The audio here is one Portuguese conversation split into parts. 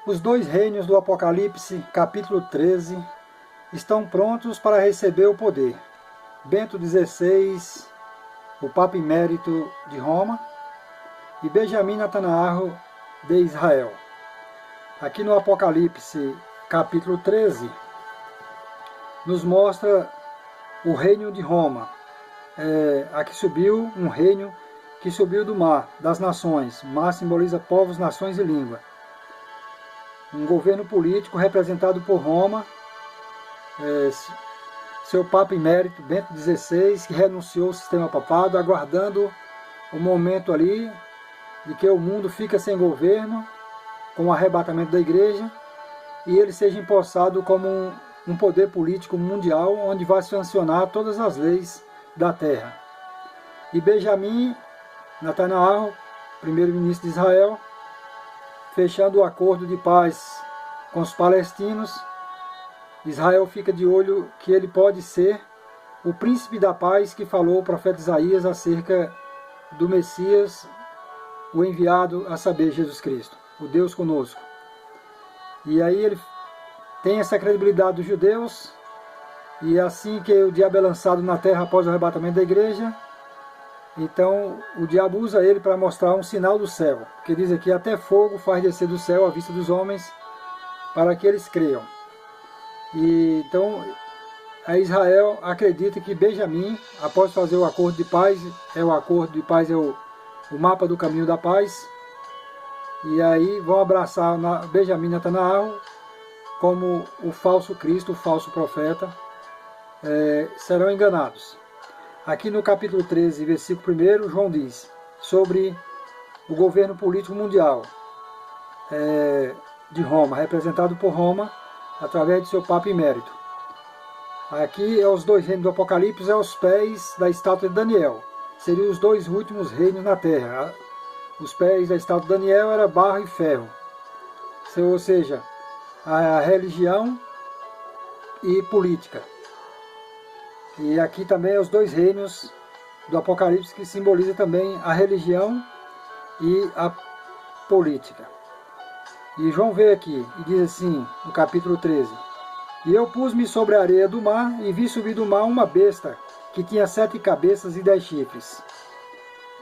Os dois reinos do Apocalipse, capítulo 13, estão prontos para receber o poder. Bento XVI, o Papa Emérito de Roma, e Benjamin Netanyahu de Israel. Aqui no Apocalipse, capítulo 13, nos mostra o reino de Roma. Aqui subiu um reino que subiu do mar, das nações. Mar simboliza povos, nações e língua. Um governo político representado por Roma, seu Papa Emérito, Bento XVI, que renunciou ao sistema papado, aguardando o momento ali de que o mundo fica sem governo, com o arrebatamento da igreja, e ele seja empossado como um poder político mundial, onde vai sancionar todas as leis da terra. E Benjamin Netanyahu, primeiro-ministro de Israel, fechando o acordo de paz com os palestinos, Israel fica de olho que ele pode ser o príncipe da paz que falou o profeta Isaías acerca do Messias, o enviado, a saber, Jesus Cristo, o Deus conosco. E aí ele tem essa credibilidade dos judeus, e assim que o diabo é lançado na terra após o arrebatamento da igreja, então o diabo usa ele para mostrar um sinal do céu, que diz aqui: até fogo faz descer do céu à vista dos homens, para que eles creiam. E então a Israel acredita que Benjamin, após fazer o acordo de paz, o acordo de paz é o mapa do caminho da paz, e aí vão abraçar Benjamin Netanyahu como o falso Cristo, o falso profeta, serão enganados. Aqui no capítulo 13, versículo 1, João diz sobre o governo político mundial de Roma, representado por Roma através de seu Papa Emérito. Aqui os dois reinos do Apocalipse, os pés da estátua de Daniel. Seriam os dois últimos reinos na terra. Os pés da estátua de Daniel era barro e ferro. Ou seja, a religião e política. E aqui também os dois reinos do Apocalipse, que simboliza também a religião e a política. E João vê aqui e diz assim, no capítulo 13: E eu pus-me sobre a areia do mar, e vi subir do mar uma besta, que tinha 7 cabeças e 10 chifres.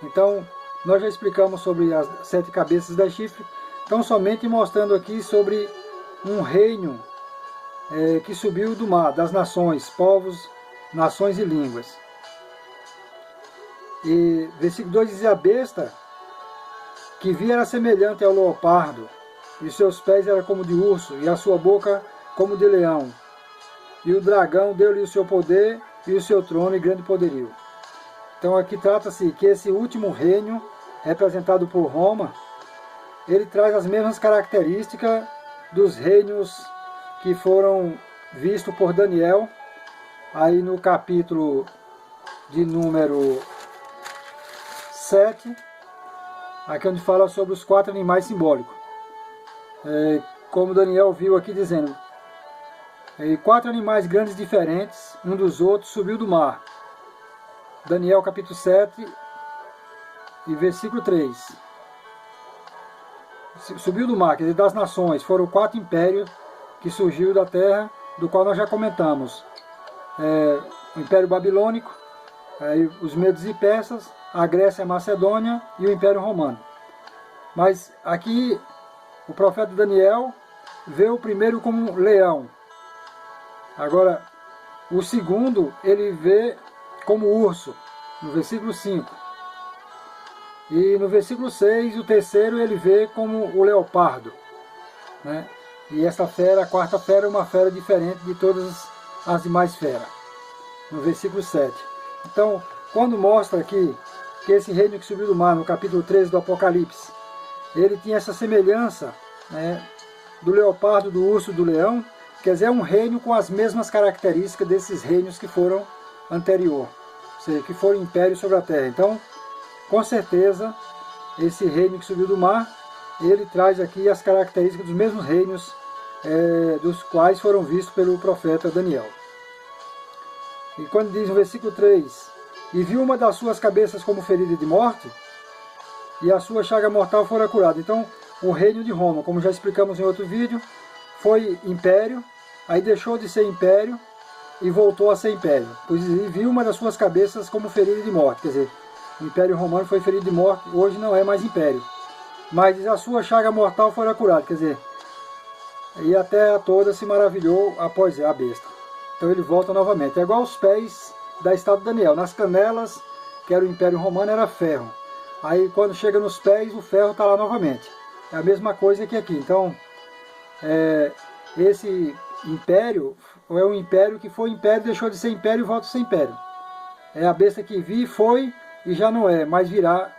Então, nós já explicamos sobre as 7 cabeças e 10 chifres, então somente mostrando aqui sobre um reino que subiu do mar, das nações, povos, nações e línguas. E versículo 2 diz: a besta que vi era semelhante ao leopardo, e os seus pés eram como de urso, e a sua boca como de leão. E o dragão deu-lhe o seu poder, e o seu trono e grande poderio. Então aqui trata-se que esse último reino, representado por Roma, ele traz as mesmas características dos reinos que foram vistos por Daniel, aí no capítulo de número 7, aqui onde fala sobre os 4 animais simbólicos. Como Daniel viu aqui dizendo, 4 animais grandes diferentes, um dos outros, subiu do mar. Daniel capítulo 7 e versículo 3. Subiu do mar, quer dizer, das nações. Foram 4 impérios que surgiu da terra, do qual nós já comentamos. O Império Babilônico, os Medos e Persas, a Grécia e a Macedônia e o Império Romano. Mas aqui o profeta Daniel vê o primeiro como um leão. Agora, o segundo ele vê como urso, no versículo 5. E no versículo 6, o terceiro ele vê como o leopardo, né? E essa fera, a quarta fera, é uma fera diferente de todas as demais feras, no versículo 7. Então, quando mostra aqui que esse reino que subiu do mar, no capítulo 13 do Apocalipse, ele tinha essa semelhança, né, do leopardo, do urso, do leão, quer dizer, é um reino com as mesmas características desses reinos que foram anterior, ou seja, que foram impérios sobre a terra. Então, com certeza, esse reino que subiu do mar, ele traz aqui as características dos mesmos reinos dos quais foram vistos pelo profeta Daniel. E quando diz no versículo 3, e viu uma das suas cabeças como ferida de morte, e a sua chaga mortal fora curada. Então, o reino de Roma, como já explicamos em outro vídeo, foi império, aí deixou de ser império e voltou a ser império, pois viu uma das suas cabeças como ferida de morte, quer dizer, o Império Romano foi ferido de morte, hoje não é mais império, mas a sua chaga mortal foi curada, quer dizer, e a terra toda se maravilhou após a besta. Então ele volta novamente, é igual aos pés da estátua de Daniel, nas canelas, que era o Império Romano, era ferro, aí quando chega nos pés, o ferro está lá novamente, é a mesma coisa que aqui. Então, esse império é um império que foi império, deixou de ser império e volta a ser império. É a besta que vi, foi e já não é, mas virá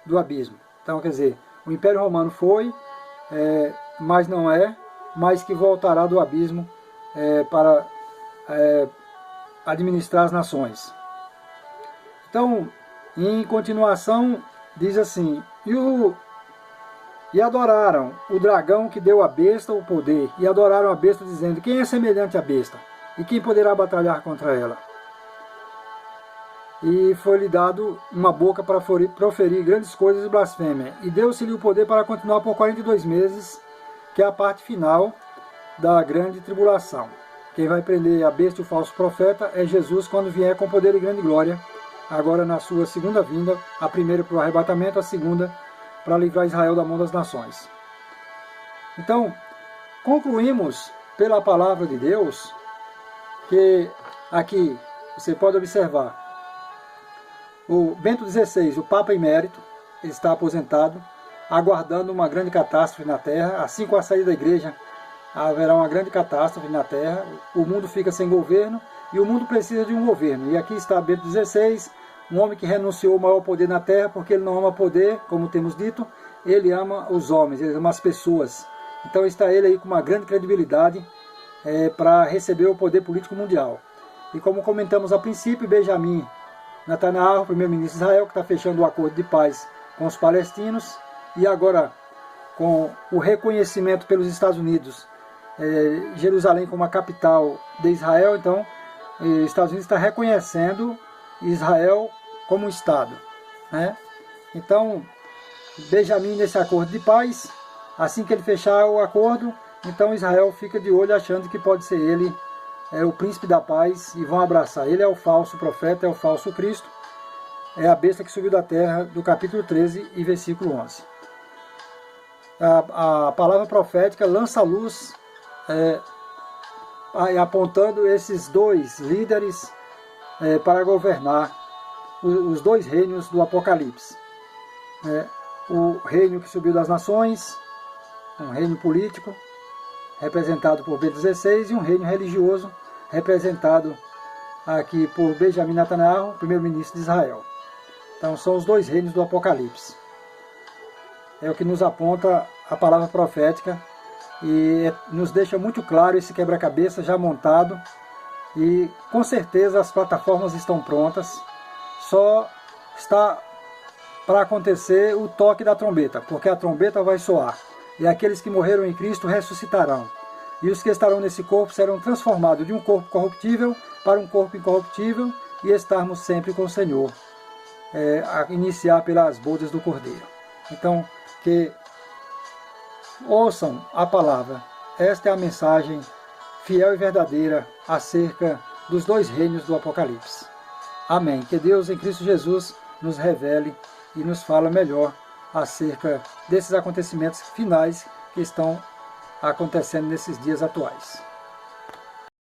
do abismo. Então, quer dizer, o Império Romano foi, mas não é, mas que voltará do abismo para administrar as nações. Então, em continuação, diz assim, e adoraram o dragão que deu à besta o poder, e adoraram a besta dizendo, quem é semelhante à besta? E quem poderá batalhar contra ela? E foi-lhe dado uma boca para proferir grandes coisas e blasfêmia. E deu-se-lhe o poder para continuar por 42 meses, que é a parte final da grande tribulação. Quem vai prender a besta e o falso profeta é Jesus, quando vier com poder e grande glória, agora na sua segunda vinda, a primeira para o arrebatamento, a segunda para livrar Israel da mão das nações. Então, concluímos pela palavra de Deus, que aqui você pode observar, o Bento XVI, o Papa Emérito, ele está aposentado, aguardando uma grande catástrofe na Terra. Assim com a saída da igreja, haverá uma grande catástrofe na Terra, o mundo fica sem governo, e o mundo precisa de um governo. E aqui está Bento XVI, um homem que renunciou ao maior poder na Terra, porque ele não ama poder, como temos dito, ele ama os homens, ele ama as pessoas. Então está ele aí com uma grande credibilidade para receber o poder político mundial. E como comentamos a princípio, Benjamin Netanyahu, primeiro-ministro de Israel, que está fechando o acordo de paz com os palestinos, e agora com o reconhecimento pelos Estados Unidos, Jerusalém como a capital de Israel, então os Estados Unidos está reconhecendo Israel como um Estado, né? Então, Benjamin nesse acordo de paz, assim que ele fechar o acordo, então Israel fica de olho achando que pode ser ele o príncipe da paz, e vão abraçar. Ele é o falso profeta, é o falso Cristo, é a besta que subiu da terra, do capítulo 13 e versículo 11. A palavra profética lança a luz apontando esses dois líderes para governar os dois reinos do Apocalipse. O reino que subiu das nações, um reino político, representado por Bento XVI, e um reino religioso, representado aqui por Benjamin Netanyahu, primeiro-ministro de Israel. Então são os dois reinos do Apocalipse. É o que nos aponta a palavra profética, e nos deixa muito claro esse quebra-cabeça já montado, e com certeza as plataformas estão prontas, só está para acontecer o toque da trombeta, porque a trombeta vai soar, e aqueles que morreram em Cristo ressuscitarão, e os que estarão nesse corpo serão transformados de um corpo corruptível para um corpo incorruptível, e estarmos sempre com o Senhor, a iniciar pelas bodas do Cordeiro. Então, que ouçam a palavra. Esta é a mensagem fiel e verdadeira acerca dos dois reinos do Apocalipse. Amém. Que Deus em Cristo Jesus nos revele e nos fala melhor acerca desses acontecimentos finais que estão acontecendo nesses dias atuais.